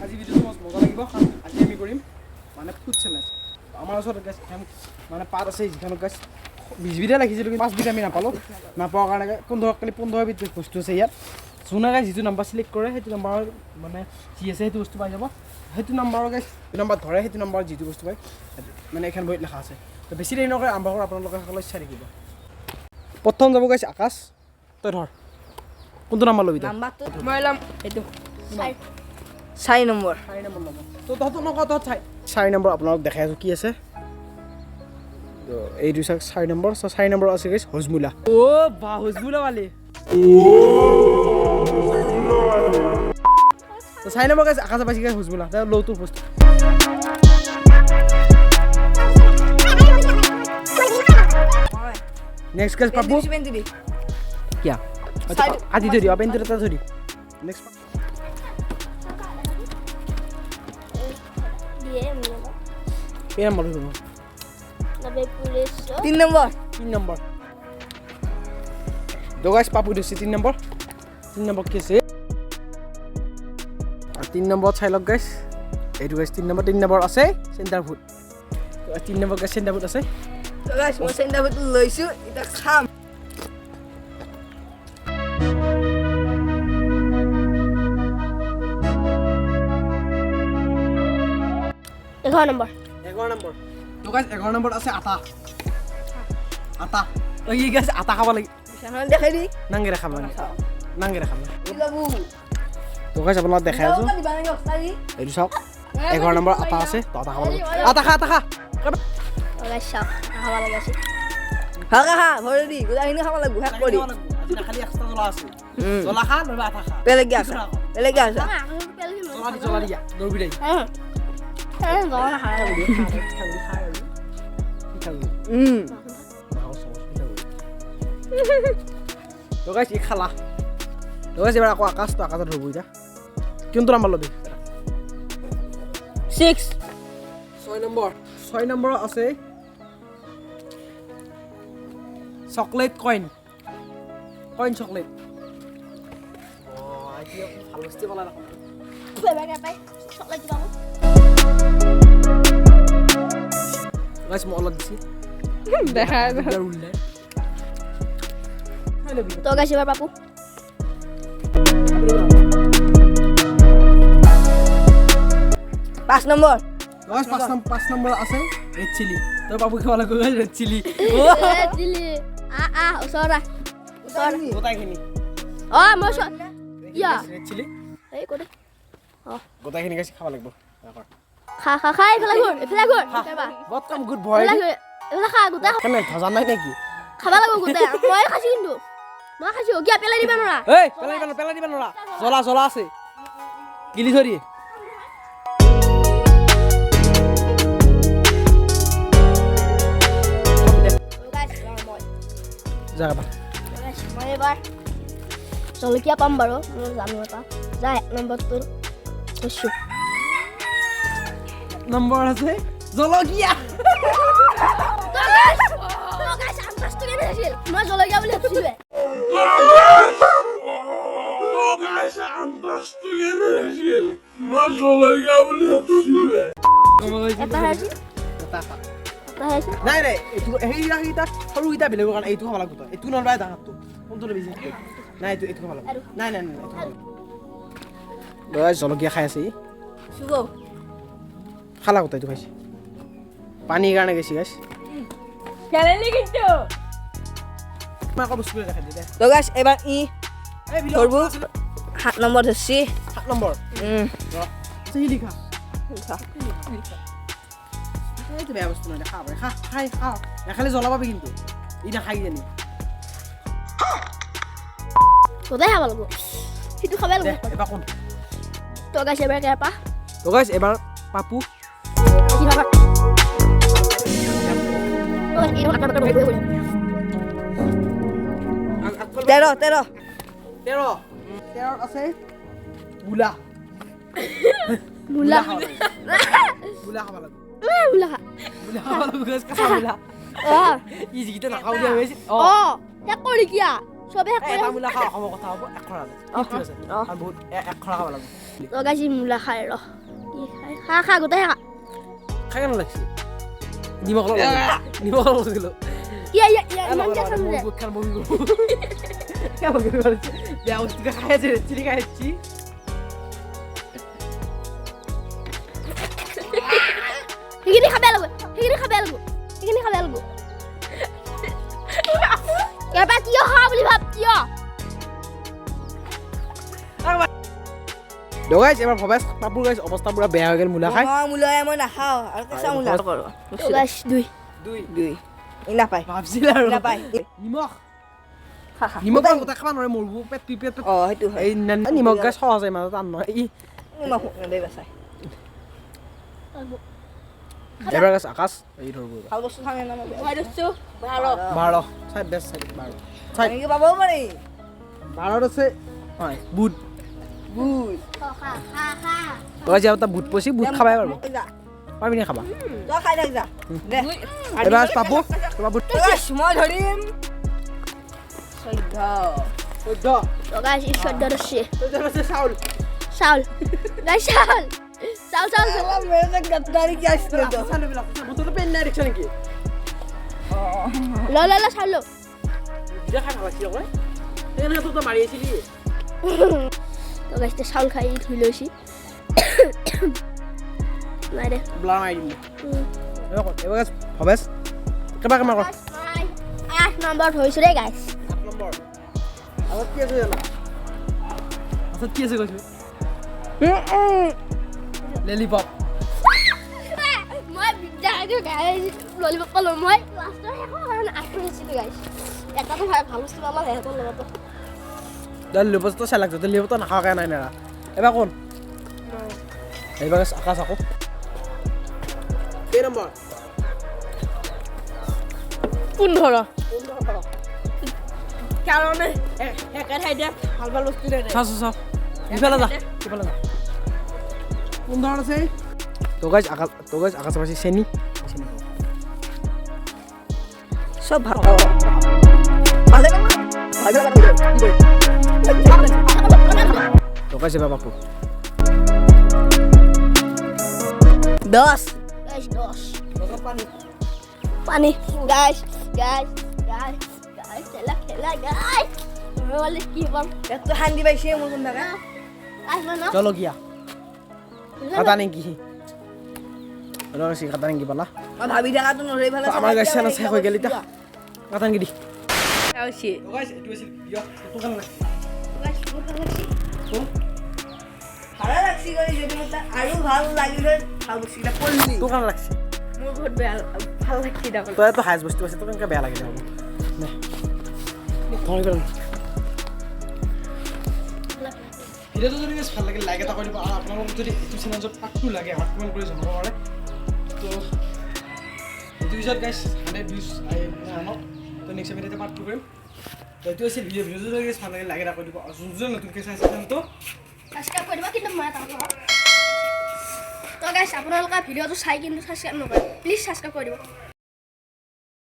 আজি ভিডিঅ'টো মজা লাগিব কাৰণ আজি আমি কৰিম মানে ফুড চেলেঞ্জ আমাৰ ওচৰত গাইছ এখন মানে পাত আছে যিখনত গাইছ 20 বিধে লাগিছিল কিন্তু 5 বিধ আমি নাপালোঁ নাপাৱাৰ কাৰণে 15 বিধ বস্তু আছে ইয়াত যোনে গাইছ যিটো নাম্বাৰ চিলেক্ট কৰে সেইটো নাম্বাৰৰ মানে যি আছে সেইটো বস্তু পাই যাব সেইটো নাম্বাৰৰ গাইছ নাম্বাৰ ধৰে সেইটো নাম্বাৰৰ যিটো বস্তু পায় মানে এখন বহিত লেখা আছে তো বেছি দেৰি নকৰে আৰম্ভ কৰোঁ আপোনালোকে সকলোৱে চাই থাকিব প্ৰথম যাব গাইছ আকাশ তই ধৰ কোনটো নাম্বাৰ লবি তই নাম্বাৰটো মই লম এইটো 4 নম্বৰ তো তহঁতো নকওঁ তহঁত 4 নম্বৰ আপোনালোক দেখাই আছোঁ কি আছে তো এইটো চাওক 4 নম্বৰ 4 নম্বৰ আছে গাইছ হজমুলা বা হজমুলা वाले তো 4 নম্বৰ গাইছ আকাশ পাইছে গাইছ হজমুলা তাৰ লওটো বস্তু নেক্সট গাইছ পাবো क्या आधी धरी अब इंद्र ता धरी नेक्स्ट ये नंबर धरो 3 নম্বৰ 3 नंबर दो गाइस पापू दिस 3 नंबर कैसे 3 नंबर চাই লক গাইস এইটো গাইস 3 नंबर আছে সেন্টার ফুড তো 3 नंबर গাইস সেন্টার ফুড আছে তো গাইস মই সেন্টার ফুড লৈছো এটা খাম एगार नंबर तो गाइस 11 नंबर আছে আটা তো এই গাইস আটা খাব লাগি বিছানা দেখাই দি নাংগেৰে খাব লাবু তো গাইস আপোনাক দেখাই আছো এইটো চাওক 11 নম্বৰ আটা আছে তো আটা খাব লাগি আটা খা ओके सब हवा लगा छी হা ভৰি দি গোলাখিনি খাব লাগিব হেক কৰি আজি খালি এক্সট্ৰা জ্বলা আছে জ্বলা খা নহলে আটা খা বেলেগ আছে জ্বলা দিয়া দৌবি দেই गाना खा তো গাইস ই খালা তো গাইস এবাৰ আকৌ আকাশ তো আকাশত ধৰব ইটা কোনটো নাম্বাৰ লবি 6 6 নম্বৰ আছে চকলেট কইন চকলেট ও আজি ভাল বস্তু বলা না बेबा पाई चॉकलेट दिबाबो গাইস মই অলপ দিছি দেখা तो गाइस एबार पापू 5 নম্বৰ গাইস 5 নম্বৰ আছে রেড চিলি তো বাবু খাওয়া লাগবে রেড চিলি चिली आ उसरा গোটাইখিনি ओ मस या রেড চিলি ए कोडे গোটাইখিনি গাইস খাওয়া লাগবে खा इफला घुर केबा বহুত কাম গুড বয় इफला खा गुता কেনে ভাজা নাই নাকি খাবা লাগব গুতা মই খাছি কিন্তু মই খাছি গিয়া পেলাই দিবা নৰা এই পেলাই দিবা নৰা জ্বলা আছে কিলি ধৰি যাবা মই এবাৰ জলকীয়া পাম বাৰু মই জানো এটা যা 1 নম্বৰটো কৈছো নম্বৰ আছে জলকীয়া মই জলকীয়া বুলি ভাবিছিলো নাই এইটো সেইটা সৰু ইটা বেলেগৰ কাৰণে এইটো খাব লাগিব এইটো নলবাই দাঁতটো কোনটো লবি নাই এইটো খাব লাগিব নাই জলকীয়া খাই আছে শুভ খালা কথা এইটো খাইছে পানীৰ কাৰণে গেছি গাইছ খেলেনি কিন্তু মই আকৌ বস্তু দেখাই দে তো গাইস এবাৰ ই ধৰব 7 নম্বৰ ধৰছি 7 নম্বৰ সহি লিখা এইটো বেয়া বস্তু নহয় খা খাই খালি জ্বলা পাবি কিন্তু ই নাখাই জানি কোথায় খাব লাগব সিটো খাব লাগব এবাৰ কোন তো গাইস এবাৰ কেপা তো গাইস এবাৰ পাপু কি খাবা ও ইনো কাটা 13 আছে বুলা মুলা খাব লাগিব মুলা খাব লাগিব গাইস কাঁচা বুলা ই যিটা নাখাও দিয়া হৈছে tek কৰি কিয়া সবে এটা মুলা খাও কথা হ'ব 1 খৰা ঠিক আছে আৰু বহুত 1 খৰা খাব লাগিব তো গাইছ মূলা খাই ৰ খা গোটেই খা খাই কেনে লাগছে নিমখ অলপ দিলো ইমান যে আছে বহুত খান বমি করব কেমন করে বলছে বেয়া বস্তু খাই আছে চিনি খাইছি সেইখিনি খাবে লাগব এবাৰ কিয় খা বুলি ভাব কিয় গাইছ এবাৰ ভবেশ পাপুৰ গাইছ অৱস্থা পুৰা বেয়া হৈ গ'ল মূলা খাই মূলাই মই নাখাওঁ আৰু কেঁচা মূলা কৰোঁ গাইছ দুই নাপায় ভাবছিল আৰু নাপায় নিমখ খা নিমখ গোটা খাব নোৱাৰে মৰব পেট পিপেট অঁ সেইটো হয় এই নিমখ গাছ সহজ হয় মাজত আন নহয় নিমখ নেদেই বাচাই এবাৰ গাছ আকাশ এই ধৰব ভাল বস্তু খাওঁ না মই দিছোঁ 12 চাই বেছ চাই 12 চাই এনেকৈ পাবও পাৰি 12 আছে হয় বুট বুট খা তই যাও তা বুট পছি বুট খাবাই পারবো যা পারবি না খাবা তই খাই থাক যা দে এবাৰ পাপু তোমাৰ বুট মই ধৰিম 14 14 তো গাইছ ই 14 আছে 14 আছে চাউল চাউল গাইছ চাউল মেরে গদ্দারি কি আসছে তো চাউল বিলাক বুটটো পেন নাই দেখছ নেকি ল চাউল ল বিয়া খাই ভাল কি কয় তেনে তো মাৰি আছিলি তো গাইছ চাউল খাই ধুই লৈছি নাই দে ব্লা মাৰি দিম এবাৰ ভবেশ কেবা কাম কৰ 8 নম্বৰ ধৰিছো দেই গাইছ 8 নম্বৰ আগত কি আছে জানা আগত কি আছে কৈছো ললিপপ মই বিদ্যালয়ত গাইছ ললিপপ পালো মই লাষ্টৰ শেষৰ কাৰণে আঠৰিছিলো গাইছ এটাতো ভাল বস্তু আমাৰ হেতৰ লগতো ললিপপ তো চালাক তো ললিপপ তো নাখাও কে নাই নেৰা এবাৰ কোন এবাৰ আকাশ আকৌ কেই নম্বৰ 15 কাৰণে একে ঠাই দে ভাল ভাল বস্তু দে চাও ইফালে যা 15 আছে তো গাইছ আকাশ পাছি চেনি সব ভাল ভালে তো গাইছ এবাৰ পাপু 10 গাইছ 10 পানী গাইছ খেলা গাইছ বলে কি পাম এত হান্দি পাইছে মোৰ কোন দাদা গাইছ ন জলকীয়া কাটা নেকি কাটা নেকি পালা মই ভাবি থাকাটো নৰই ভালে আমাৰ গাছ না শেষ হৈ গেল ইতা কাটা নেকি দি আউছি গাইছ এটো আছিল ইয়া তো কান লাগছে গাইছ বহুত লাগছি ভালে লাগছি গলি যদি মতে আৰু ভাল লাগিলে ভাল বস্তুটা পড়লি তো কান লাগছে মোৰ বহুত বেয়া ভাল লাগছি দাকল তই তো হাইজ বস্তু আছে তো কেনকা বেয়া লাগিলে হ'ব নে ধৰি গেল ভিডিওটো যদি ভাল লাগে লাইক এটা কৰি দিব আৰু আপোনালোকক যদি ইউটিউব চেনেলত পাৰ্ট 2 লাগে আমাক কমেন্ট কৰি জনাব পাৰে তো এইটো পিছত গাইছ 100 ভিউজ আহক তো নেক্সট ভিডিওতে পাৰ্ট 2 কৰিম তো এইটো আছিল ভিডিওটো যদি ভাল লাগে লাইক এটা কৰি দিব আৰু যোনজন নতুনকৈ চাইছে তো সাবস্ক্ৰাইব কৰিব কিন্তু মই এটা কথা তো গাইছ আপোনালোকে ভিডিওটো চাই কিন্তু সাবস্ক্রাইব নকৰে প্লিজ সাবস্ক্ৰাইব কৰি দিব